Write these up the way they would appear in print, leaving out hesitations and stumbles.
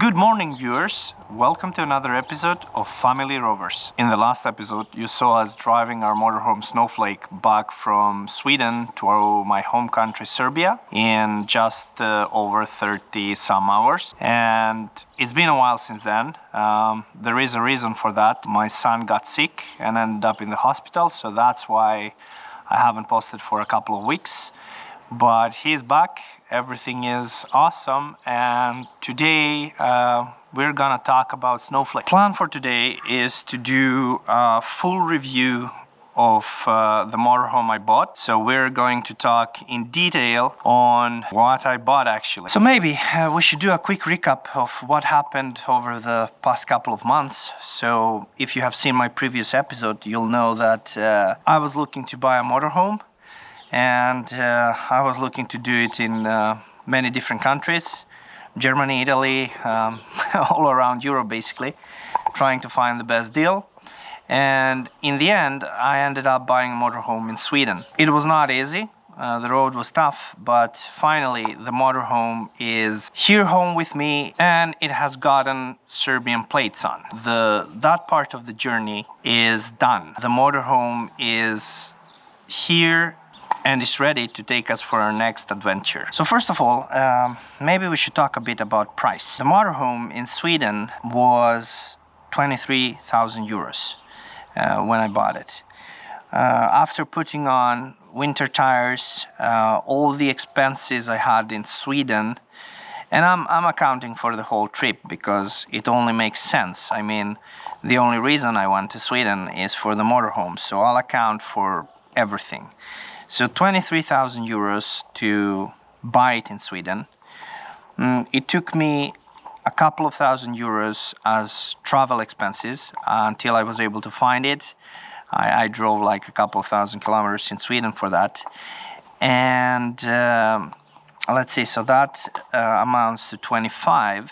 Good morning, viewers. Welcome to another episode of Family Rovers. In the last episode, you saw us driving our motorhome Snowflake back from Sweden to my home country, Serbia, in just over 30 some hours. And it's been a while since then. There is a reason for that. My son got sick and ended up in the hospital, so that's why I haven't posted for a couple of weeks. But he's back, everything is awesome, and today we're gonna talk about Snowflake. Plan for today is to do a full review of the motorhome I bought. So we're going to talk in detail on what I bought actually. So maybe we should do a quick recap of what happened over the past couple of months. So if you have seen my previous episode, you'll know that I was looking to buy a motorhome. And I was looking to do it in many different countries, Germany, Italy, all around Europe basically, trying to find the best deal. And in the end, I ended up buying a motorhome in Sweden. It was not easy, the road was tough, but finally the motorhome is here home with me, and it has gotten Serbian plates on. That part of the journey is done. The motorhome is here and is ready to take us for our next adventure. So first of all, maybe we should talk a bit about price. The motorhome in Sweden was 23,000 euros when I bought it. After putting on winter tires, all the expenses I had in Sweden, and I'm accounting for the whole trip because it only makes sense. I mean, the only reason I went to Sweden is for the motorhome, so I'll account for everything. So 23,000 euros to buy it in Sweden. It took me a couple of thousand euros as travel expenses until I was able to find it. I drove like a couple of thousand kilometers in Sweden for that. And let's see, so that amounts to 25.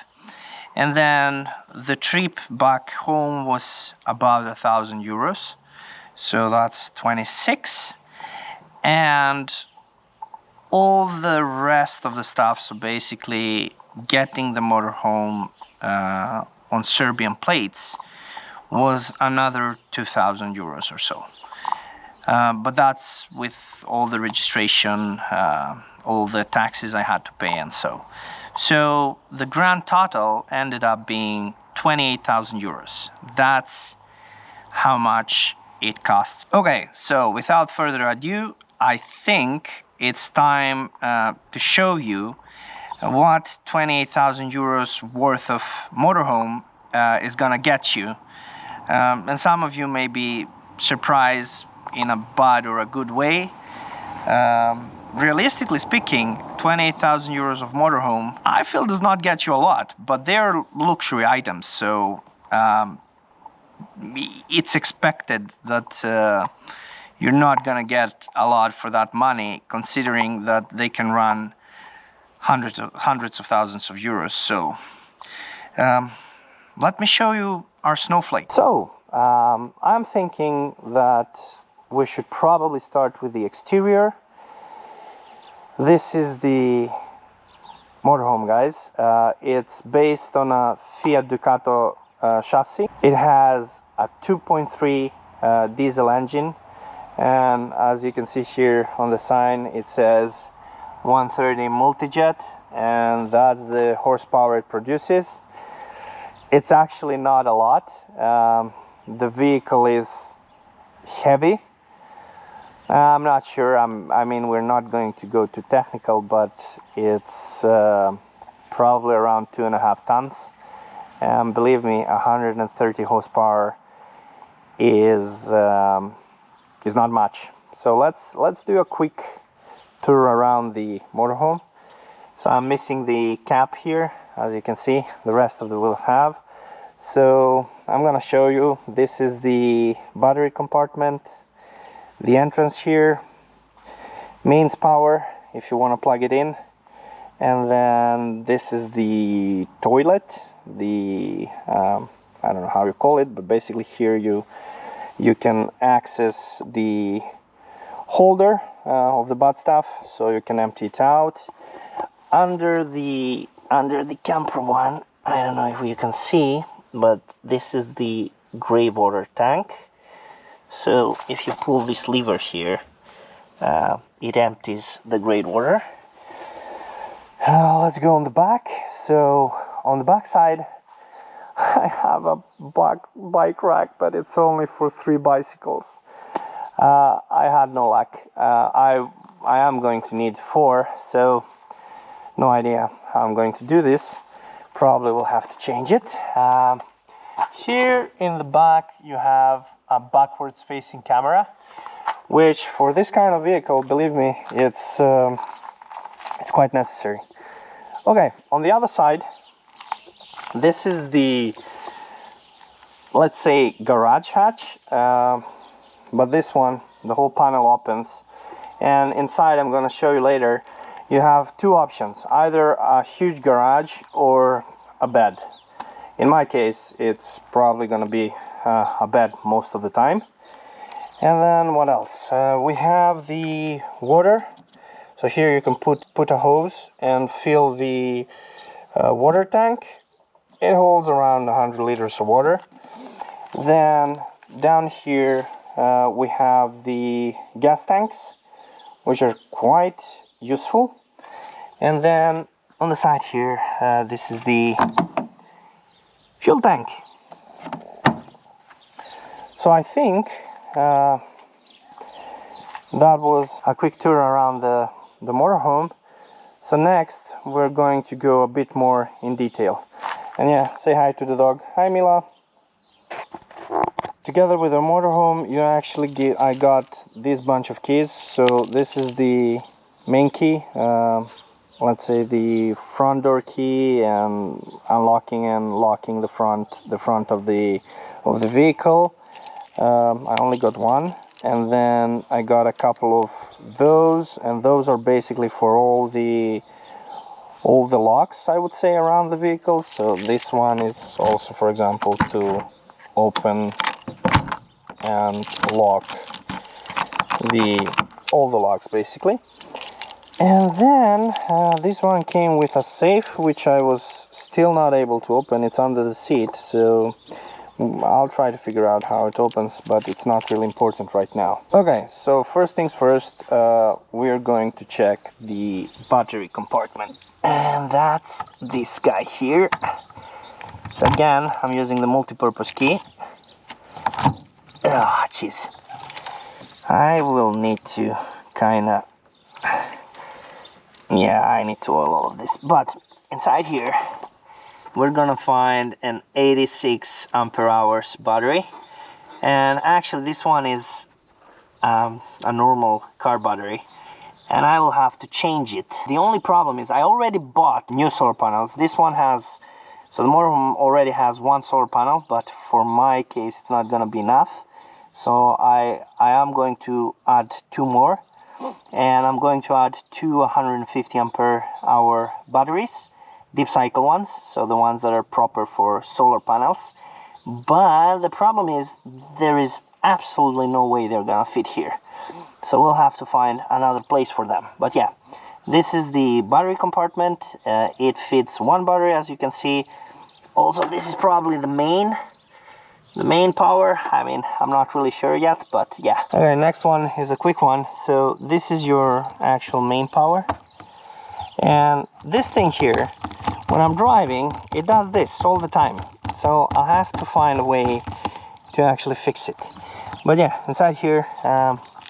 And then the trip back home was about 1,000 euros. So that's 26. And all the rest of the stuff, so basically getting the motorhome on Serbian plates, was another 2,000 euros or so. But that's with all the registration, all the taxes I had to pay and so. So the grand total ended up being 28,000 euros. That's how much it costs. Okay, so without further ado, I think it's time to show you what 28,000 euros worth of motorhome is gonna get you. And some of you may be surprised in a bad or a good way. Realistically speaking, 28,000 euros of motorhome, I feel does not get you a lot, but they're luxury items, so it's expected that you're not gonna get a lot for that money, considering that they can run hundreds of thousands of euros. So let me show you our Snowflake. So I'm thinking that we should probably start with the exterior. This is the motorhome, guys. It's based on a Fiat Ducato chassis. It has a 2.3 diesel engine, and as you can see here on the sign, it says 130 multijet, and that's the horsepower it produces. It's actually not a lot. The vehicle is heavy. I'm not sure. I mean, we're not going to go too technical, but it's probably around 2.5 tons. And believe me, 130 horsepower is not much. So let's do a quick tour around the motorhome. So I'm missing the cap here, as you can see. The rest of the wheels have. So I'm gonna show you. This is the battery compartment. The entrance here means power if you want to plug it in, and then this is the toilet. I don't know how you call it, but basically here you can access the holder of the butt stuff, so you can empty it out. Under the camper one, I don't know if you can see, but this is the gray water tank. So if you pull this lever here, it empties the gray water. Let's go on the back. So on the back side, I have a bike rack, but it's only for 3 bicycles. I had no luck. I am going to need 4, so no idea how I'm going to do this. Probably will have to change it. Here in the back you have a backwards facing camera, which for this kind of vehicle, believe me, it's quite necessary. Okay, on the other side, this is the, let's say, garage hatch, but this one, the whole panel opens, and inside, I'm going to show you later, you have 2 options, either a huge garage or a bed. In my case, it's probably going to be a bed most of the time. And then what else? We have the water. So here you can put a hose and fill the water tank. It holds around 100 liters of water. Then down here we have the gas tanks, which are quite useful. And then on the side here, this is the fuel tank. So I think that was a quick tour around the motorhome. So next we're going to go a bit more in detail. And yeah, say hi to the dog. Hi, Mila. Together with the motorhome, you actually I got this bunch of keys. So this is the main key, let's say the front door key, and unlocking and locking the front of the vehicle. I only got one, and then I got a couple of those, and those are basically for all the locks, I would say, around the vehicle. So this one is also, for example, to open and lock all the locks basically. And then this one came with a safe, which I was still not able to open. It's under the seat, so I'll try to figure out how it opens, but it's not really important right now. Okay, so first things first, we're going to check the battery compartment, and that's this guy here. So again, I'm using the multi-purpose key. Ah, jeez. I will need to kinda... yeah, I need to oil all of this. But inside here, we're gonna find an 86 ampere hours battery. And actually this one is a normal car battery, and I will have to change it. The only problem is I already bought new solar panels. This one has... so the motorhome already has 1 solar panel, but for my case it's not gonna be enough. So I am going to add 2 more, and I'm going to add 2 150 ampere hour batteries, deep cycle ones, so the ones that are proper for solar panels. But the problem is there is absolutely no way they're gonna fit here, so we'll have to find another place for them. But yeah, this is the battery compartment. It fits 1 battery, as you can see. Also, this is probably the main power. I mean, I'm not really sure yet, but yeah. Okay, next one is a quick one. So this is your actual main power, and this thing here, when I'm driving, it does this all the time. So I'll have to find a way to actually fix it. But yeah, inside here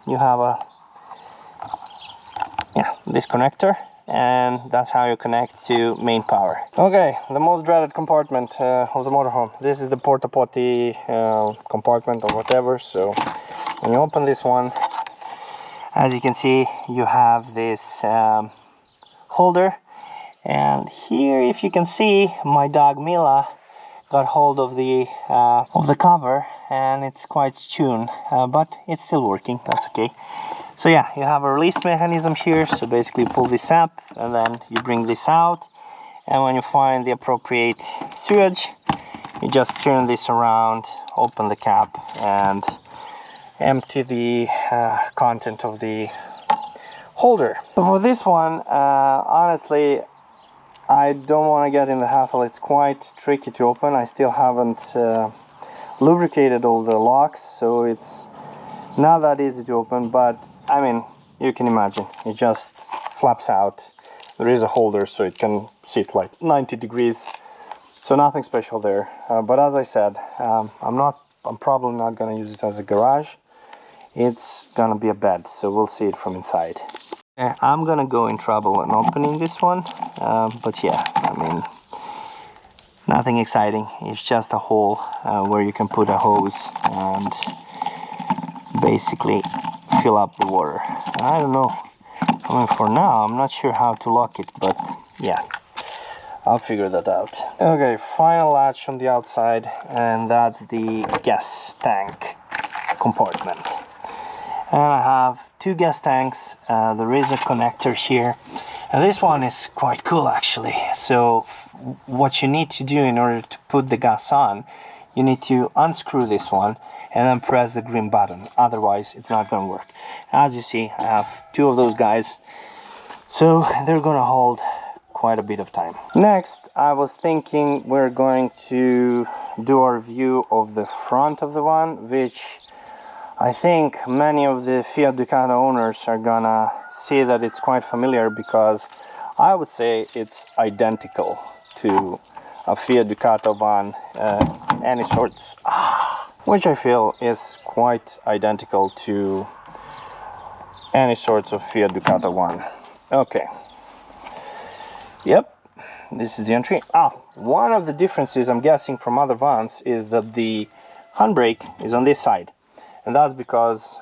you have this connector, and that's how you connect to main power. Okay, the most dreaded compartment of the motorhome. This is the porta potty compartment or whatever. So when you open this one, as you can see, you have this holder, and here, if you can see, my dog Mila got hold of the cover, and it's quite tuned, but it's still working. That's okay. So yeah, you have a release mechanism here. So basically you pull this up, and then you bring this out, and when you find the appropriate sewage, you just turn this around, open the cap, and empty the content of the holder. So for this one, honestly, I don't want to get in the hassle. It's quite tricky to open. I still haven't lubricated all the locks, so it's not that easy to open, but I mean, you can imagine, it just flaps out. There is a holder so it can sit like 90 degrees, so nothing special there. But as I said, I'm probably not gonna use it as a garage. It's gonna be a bed, so we'll see it from inside. I'm gonna go in trouble in opening this one, but yeah, I mean, nothing exciting. It's just a hole where you can put a hose and basically fill up the water. I don't know. I mean, for now, I'm not sure how to lock it, but yeah, I'll figure that out. Okay, final latch on the outside, and that's the gas tank compartment. And I have two gas tanks. There is a connector here, and this one is quite cool actually. So what you need to do in order to put the gas on, you need to unscrew this one and then press the green button, otherwise it's not going to work. As you see, I have two of those guys, so they're going to hold quite a bit of time. Next, I was thinking we're going to do a review of the front of the one, which I think many of the Fiat Ducato owners are gonna see that it's quite familiar, because I would say it's identical to a Fiat Ducato van, any sorts, which I feel is quite identical to any sorts of Fiat Ducato one. Okay, yep, this is the entry. One of the differences I'm guessing from other vans is that the handbrake is on this side, and that's because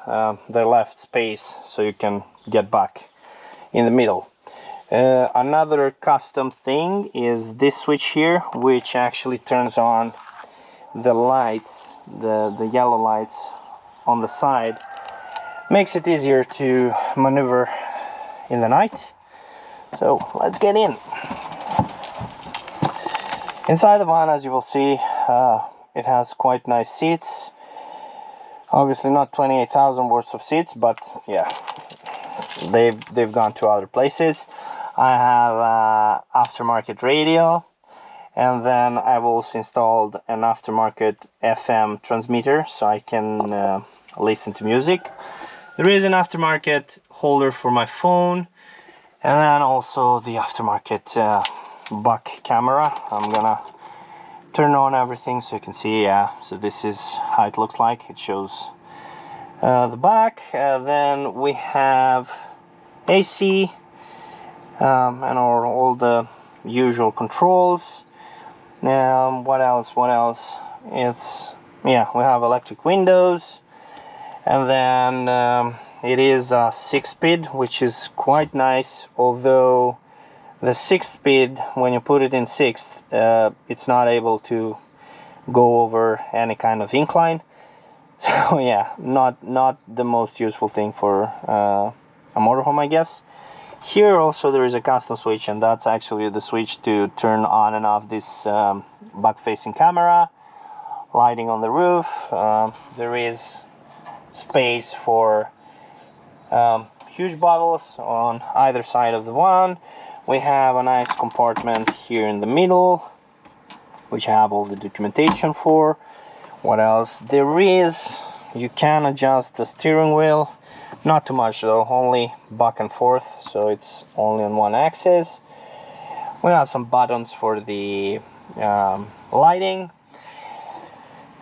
they left space so you can get back in the middle. Another custom thing is this switch here, which actually turns on the lights, the yellow lights on the side. Makes it easier to maneuver in the night. So let's get in. Inside the van, as you will see, it has quite nice seats. Obviously not 28,000 worth of seats, but yeah, they've gone to other places. I have aftermarket radio, and then I've also installed an aftermarket FM transmitter so I can listen to music. There is an aftermarket holder for my phone, and then also the aftermarket back camera. I'm gonna turn on everything so you can see. So this is how it looks like. It shows the back. Then we have AC, and all the usual controls. What else? It's, yeah, we have electric windows, and then it is a 6-speed, which is quite nice, although the 6-speed, when you put it in 6th, it's not able to go over any kind of incline. So yeah, not the most useful thing for a motorhome, I guess. Here also there is a custom switch, and that's actually the switch to turn on and off this back-facing camera, lighting on the roof. There is space for huge bottles on either side of the one. We have a nice compartment here in the middle, which I have all the documentation for. What else? There is, you can adjust the steering wheel. Not too much though, only back and forth, so it's only on one axis. We have some buttons for the lighting.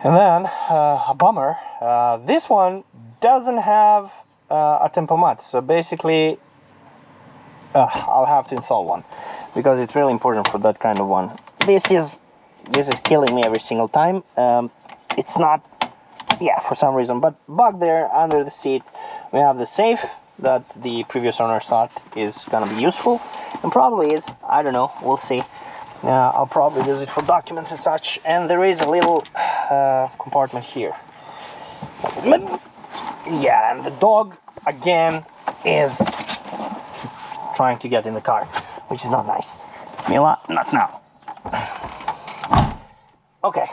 And then a bummer, this one doesn't have a tempomat, so basically I'll have to install one, because it's really important for that kind of one. This is killing me every single time. It's not, yeah, for some reason, but back there under the seat we have the safe that the previous owners thought is gonna be useful, and probably is. I don't know, we'll see. I'll probably use it for documents and such. And there is a little compartment here. Yeah, and the dog again is trying to get in the car, which is not nice. Mila, not now. Okay,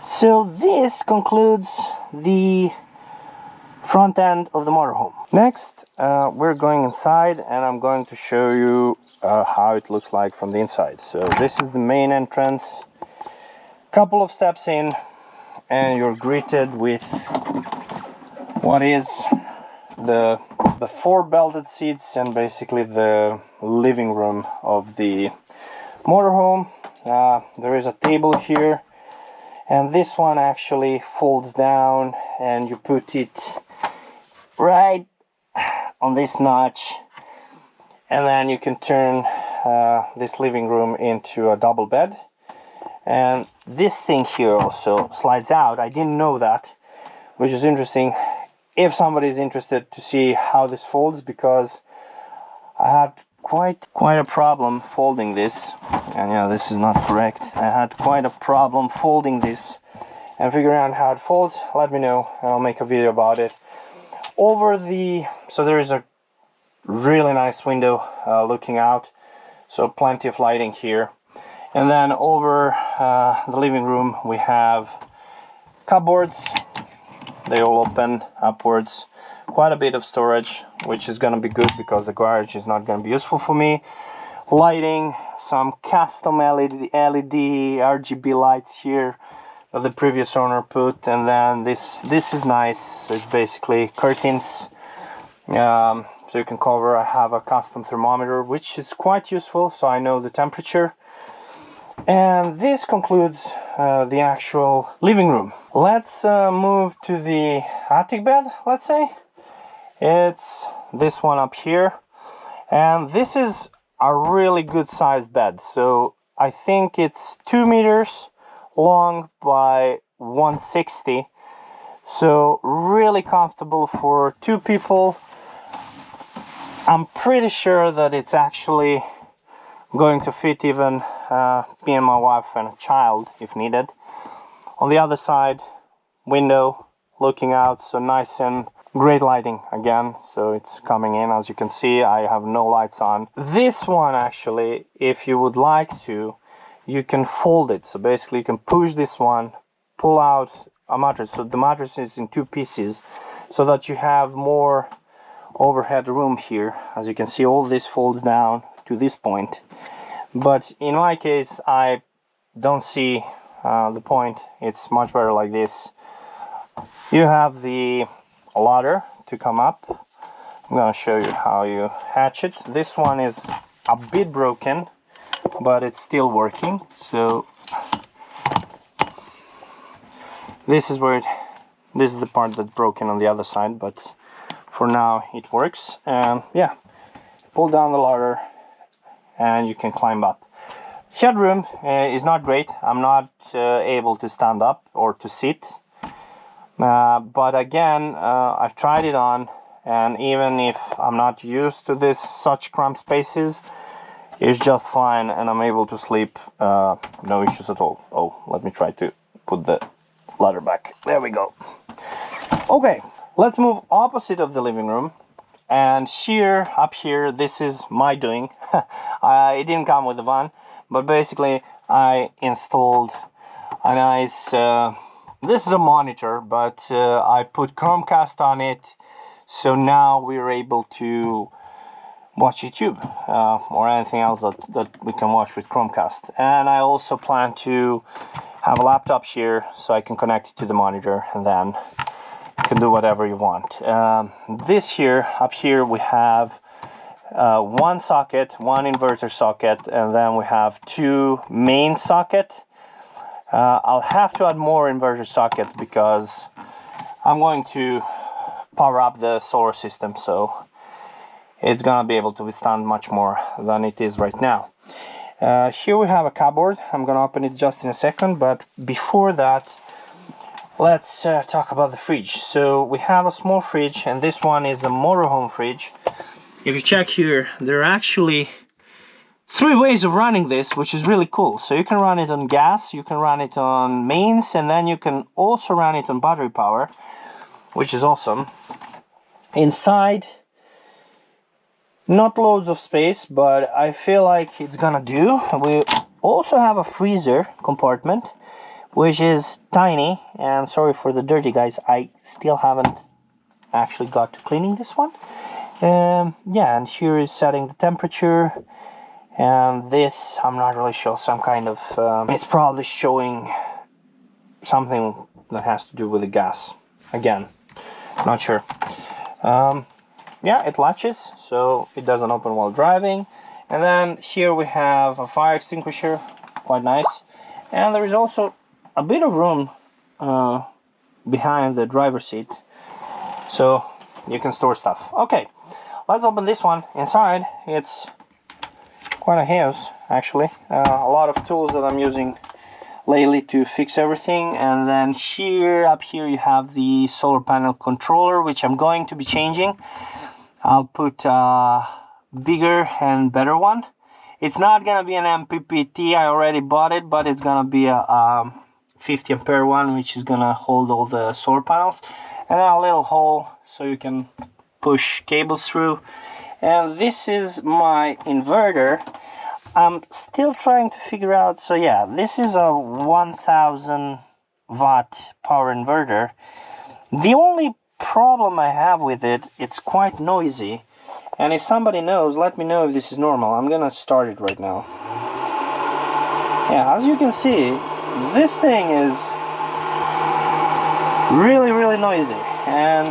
so this concludes the front end of the motorhome. Next, we're going inside, and I'm going to show you how it looks like from the inside. So this is the main entrance. Couple of steps in, and you're greeted with what is the 4 belted seats and basically the living room of the motorhome. There is a table here, and this one actually folds down, and you put it right on this notch, and then you can turn this living room into a double bed. And this thing here also slides out. I didn't know that, which is interesting if somebody is interested to see how this folds, because I had quite a problem folding this. And yeah, this is not correct. I had quite a problem folding this and figuring out how it folds. Let me know and I'll make a video about it. So there is a really nice window looking out, so plenty of lighting here. And then over the living room we have cupboards. They all open upwards. Quite a bit of storage, which is going to be good because the garage is not going to be useful for me. Lighting, some custom LED RGB lights here that the previous owner put, and then this is nice. So it's basically curtains, so you can cover. I have a custom thermometer, which is quite useful, so I know the temperature. And this concludes the actual living room. Let's move to the attic bed, let's say. It's this one up here, and this is a really good sized bed. So I think it's 2 meters long by 160, so really comfortable for 2 people. I'm pretty sure that it's actually going to fit even me and my wife and a child if needed. On the other side, window looking out, so nice and great lighting again. So it's coming in, as you can see. I have no lights on. This one actually, if you would like to, you can fold it. So basically you can push this one, pull out a mattress. So the mattress is in 2 pieces, so that you have more overhead room here. As you can see, all this folds down to this point. But in my case, I don't see the point. It's much better like this. You have the ladder to come up. I'm gonna show you how you hatch it. This one is a bit broken, but it's still working. So this is the part that's broken on the other side, but for now it works. And yeah, pull down the ladder and you can climb up. Headroom is not great. I'm not able to stand up or to sit. But again, I've tried it on, and even if I'm not used to such cramped spaces, it's just fine, and I'm able to sleep, no issues at all. Oh, let me try to put the ladder back. There we go. Okay, let's move opposite of the living room. And here, up here, this is my doing. It didn't come with the van, but basically I installed a nice, this is a monitor, but I put Chromecast on it, so now we're able to watch YouTube or anything else that we can watch with Chromecast. And I also plan to have a laptop here, so I can connect it to the monitor, and then you can do whatever you want. This here, up here, we have one socket, one inverter socket, and then we have 2 main sockets. I'll have to add more inverter sockets because I'm going to power up the solar system, so it's gonna be able to withstand much more than it is right now. Here we have a cupboard. I'm gonna open it just in a second, but before that, let's talk about the fridge. So we have a small fridge, and this one is a motorhome fridge. If you check here, there are actually 3 ways of running this, which is really cool. So you can run it on gas, you can run it on mains, and then you can also run it on battery power, which is awesome. Inside, not loads of space, but I feel like it's gonna do. We also have a freezer compartment, which is tiny, and sorry for the dirty, guys, I still haven't actually got to cleaning this one. Yeah, and here is setting the temperature, and this, I'm not really sure, some kind of, it's probably showing something that has to do with the gas. Again, not sure. Yeah, it latches, so it doesn't open while driving. And then here we have a fire extinguisher, quite nice. And there is also a bit of room behind the driver's seat, so you can store stuff. Okay, let's open this one. Inside, it's quite a house, actually. A lot of tools that I'm using lately to fix everything. And then here, up here, you have the solar panel controller, which I'm going to be changing. I'll put a bigger and better one. It's not gonna be an MPPT, I already bought it, but it's gonna be a 50 ampere one, which is gonna hold all the solar panels. And then a little hole so you can push cables through. And this is my inverter. I'm still trying to figure out, so yeah, this is a 1000 watt power inverter. The only problem I have with it, it's quite noisy. And if somebody knows, let me know if this is normal. I'm gonna start it right now. Yeah, as you can see, this thing is really noisy, and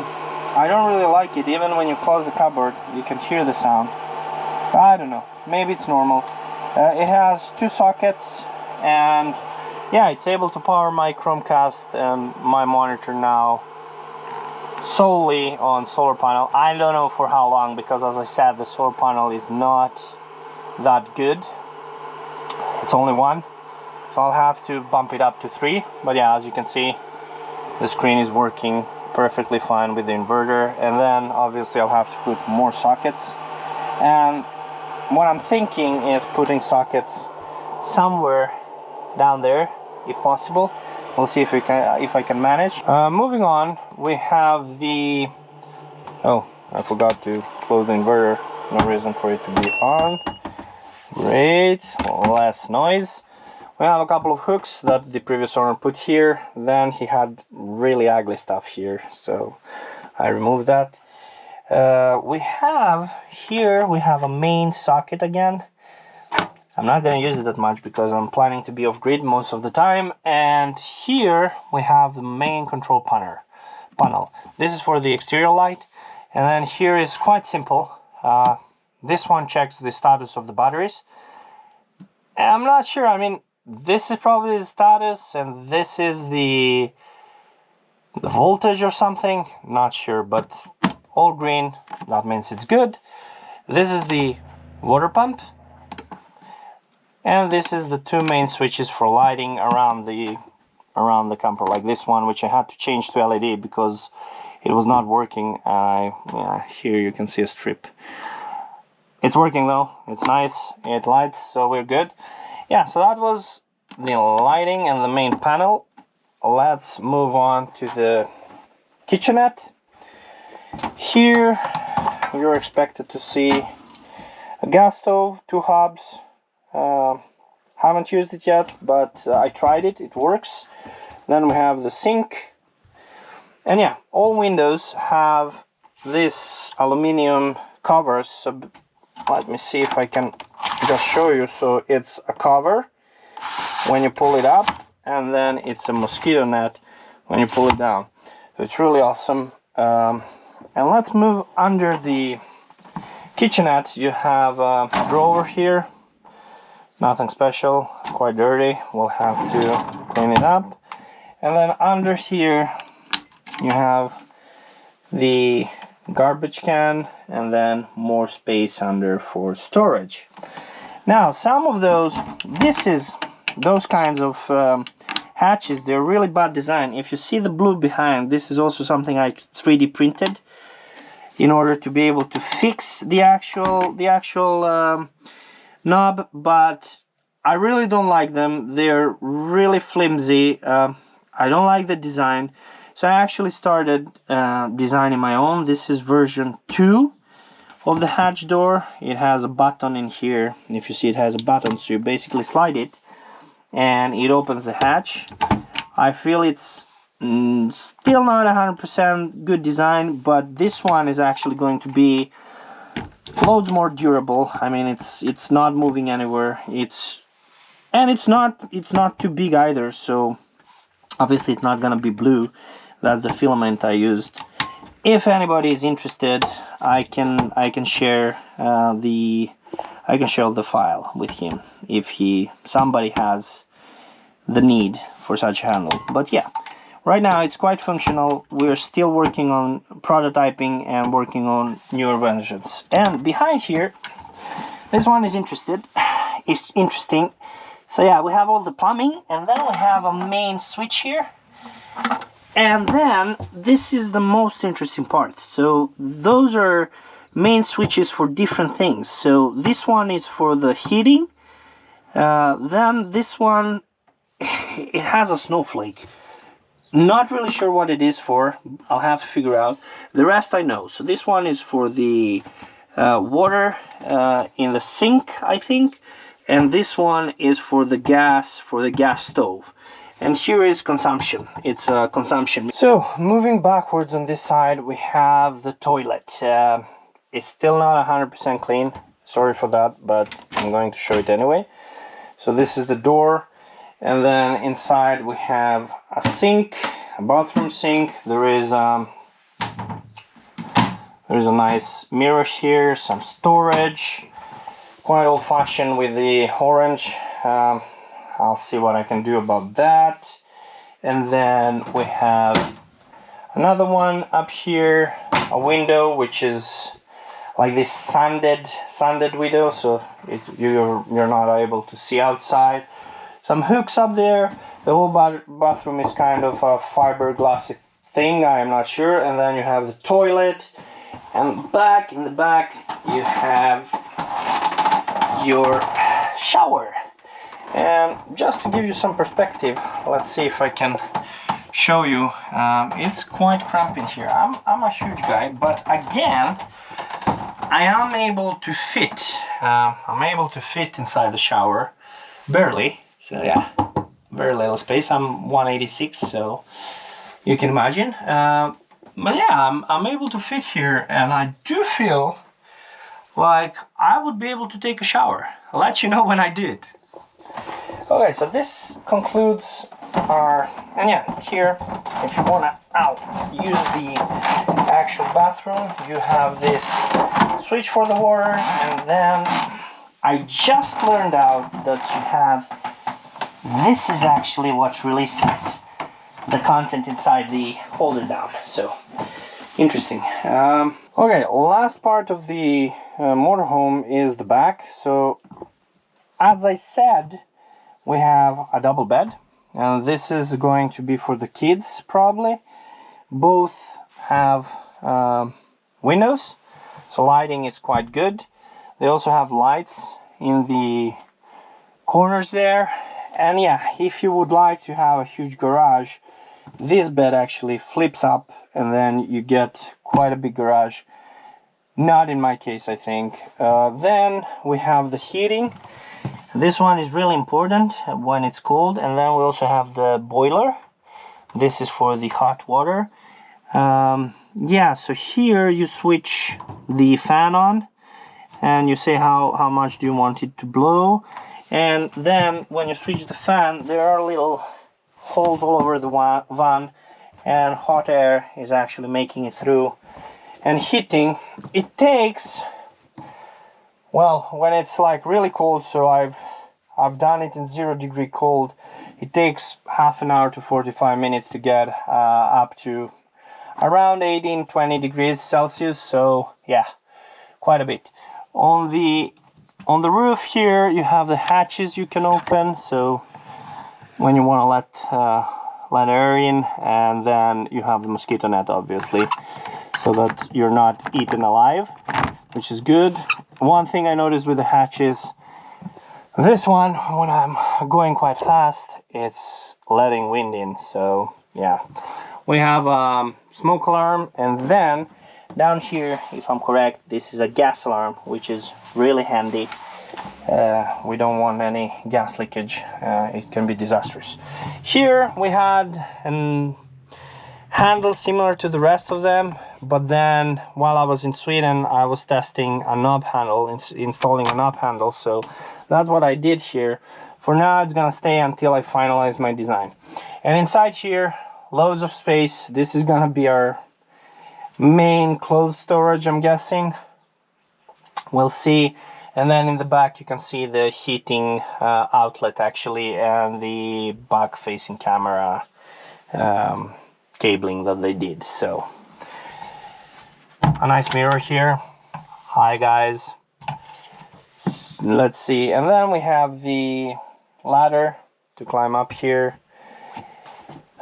I don't really like it. Even when you close the cupboard, you can hear the sound. I don't know, maybe it's normal. It has 2 sockets, and yeah, it's able to power my Chromecast and my monitor now solely on solar panel. I don't know for how long, because as I said, the solar panel is not that good. It's only 1, so I'll have to bump it up to 3. But yeah, as you can see, the screen is working perfectly fine with the inverter. And then obviously I'll have to put more sockets, and what I'm thinking is putting sockets somewhere down there if possible. We'll see if I can manage. Moving on, we have the, oh, I forgot to close the inverter. No reason for it to be on. Great, less noise. We have a couple of hooks that the previous owner put here. Then he had really ugly stuff here, so I removed that. We have a main socket again. I'm not going to use it that much because I'm planning to be off grid most of the time. And here we have the main control panel. This is for the exterior light. And then here is quite simple. This one checks the status of the batteries. I'm not sure, I mean, this is probably the status, and this is the voltage or something. Not sure, but all green, that means it's good. This is the water pump. And this is the 2 main switches for lighting around the camper, like this one, which I had to change to LED because it was not working. Here you can see a strip. It's working though, it's nice, it lights, so we're good. Yeah, so that was the lighting and the main panel. Let's move on to the kitchenette. Here you're expected to see a gas stove, 2 hobs. Haven't used it yet, but I tried it, it works. Then we have the sink. And yeah, all windows have this aluminum covers. So let me see if I can just show you. So it's a cover when you pull it up, and then it's a mosquito net when you pull it down. So it's really awesome. And let's move under the kitchenette. You have a drawer here. Nothing special, quite dirty. We'll have to clean it up. And then under here you have the garbage can, and then more space under for storage. Now some of those kinds of hatches, they're really bad design. If you see the blue behind, this is also something I 3D printed in order to be able to fix the actual knob, but I really don't like them. They're really flimsy. I don't like the design, so I actually started designing my own. This is version 2 of the hatch door. It has a button in here. If you see, it has a button, so you basically slide it and it opens the hatch. I feel it's Still not 100% good design, but this one is actually going to be loads more durable. I mean, it's not moving anywhere. It's not too big either, so obviously it's not gonna be blue. That's the filament I used. If anybody is interested, I can share the file with him if somebody has the need for such a handle. But yeah, right now it's quite functional. We're still working on prototyping and working on newer versions. And behind here, this one is interesting. So yeah, we have all the plumbing, and then we have a main switch here. And then this is the most interesting part. So those are main switches for different things. So this one is for the heating. Then this one, it has a snowflake. Not really sure what it is for. I'll have to figure out. The rest I know. So this one is for the water in the sink, I think. And this one is for the gas stove. And here is consumption. It's consumption. So moving backwards on this side, we have the toilet. It's still not 100% clean. Sorry for that, but I'm going to show it anyway. So this is the door. And then inside we have a sink, a bathroom sink. There's a nice mirror here, some storage. Quite old-fashioned with the orange. I'll see what I can do about that. And then we have another one up here, a window which is like this sanded window, so you're not able to see outside. Some hooks up there. The whole bathroom is kind of a fiberglassy thing, I am not sure. And then you have the toilet, and in the back you have your shower. And just to give you some perspective, let's see if I can show you. It's quite cramped in here. I'm a huge guy, but again, I am able to fit. I'm able to fit inside the shower, barely. So yeah, very little space. I'm 186, so you can imagine. But yeah, I'm able to fit here, and I do feel like I would be able to take a shower. I'll let you know when I do it. Okay, so this concludes our, and yeah, here, if you wanna use the actual bathroom, you have this switch for the water, and then I just learned out that you have, this is actually what releases the content inside the holder down, so interesting. Okay, last part of the motorhome is the back. So as I said, we have a double bed, and this is going to be for the kids probably. Both have windows, so lighting is quite good. They also have lights in the corners there. And yeah, if you would like to have a huge garage, this bed actually flips up, and then you get quite a big garage. Not in my case, I think. Then we have the heating. This one is really important when it's cold. And then we also have the boiler. This is for the hot water. Yeah, so here you switch the fan on, and you say how much do you want it to blow. And then when you switch the fan, there are little holes all over the van, and hot air is actually making it through and heating. It takes, well, when it's like really cold, so I've done it in 0-degree cold, it takes half an hour to 45 minutes to get up to around 18-20 degrees Celsius. So yeah, quite a bit. On the roof here you have the hatches you can open, so when you want to let air in, and then you have the mosquito net, obviously, so that you're not eaten alive, which is good. One thing I noticed with the hatches, this one, when I'm going quite fast, it's letting wind in. So yeah, we have smoke alarm, and then down here, if I'm correct, this is a gas alarm, which is really handy. We don't want any gas leakage. It can be disastrous. Here we had handle similar to the rest of them, but then while I was in Sweden I was testing a knob handle, installing a knob handle, so that's what I did here. For now it's gonna stay until I finalize my design. And inside here, loads of space. This is gonna be our main clothes storage, I'm guessing. We'll see. And then in the back you can see the heating outlet actually, and the back facing camera cabling that they did. So a nice mirror here. Hi guys. Let's see. And then we have the ladder to climb up here.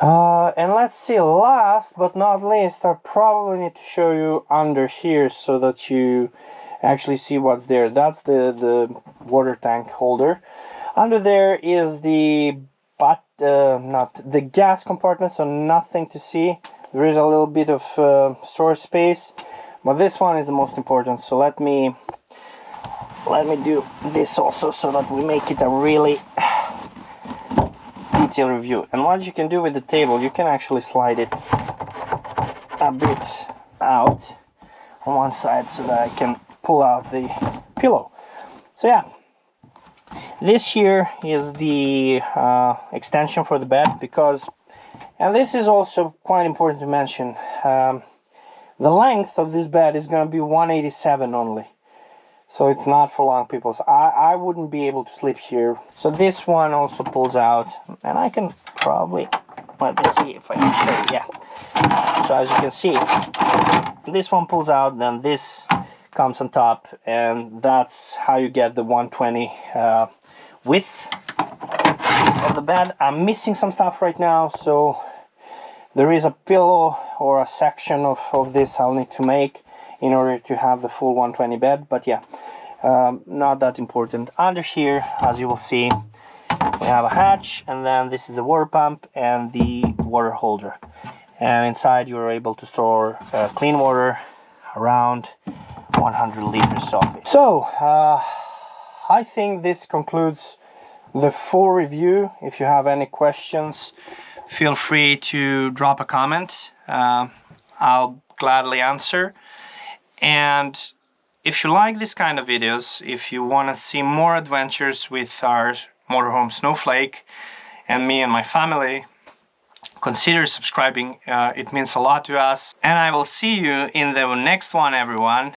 And let's see, last but not least, I probably need to show you under here so that you actually see what's there. That's the water tank holder. Under there is the not the gas compartment, so nothing to see. There is a little bit of storage space, but this one is the most important. So let me do this also so that we make it a really detailed review. And what you can do with the table, you can actually slide it a bit out on one side so that I can pull out the pillow. So yeah, this here is the extension for the bed, because, and this is also quite important to mention, the length of this bed is going to be 187 only. So it's not for long people. So I wouldn't be able to sleep here. So this one also pulls out, and I can probably, let me see if I can show you. Yeah. So as you can see, this one pulls out, then this comes on top, and that's how you get the 120 width of the bed. I'm missing some stuff right now, so there is a pillow or a section of this I'll need to make in order to have the full 120 bed, but yeah, not that important. Under here, as you will see, we have a hatch, and then this is the water pump and the water holder, and inside you're able to store clean water, around 100 liters of it. So I think this concludes the full review. If you have any questions, feel free to drop a comment. I'll gladly answer. And if you like this kind of videos, if you want to see more adventures with our motorhome Snowflake and me and my family, consider subscribing. It means a lot to us. And I will see you in the next one, everyone.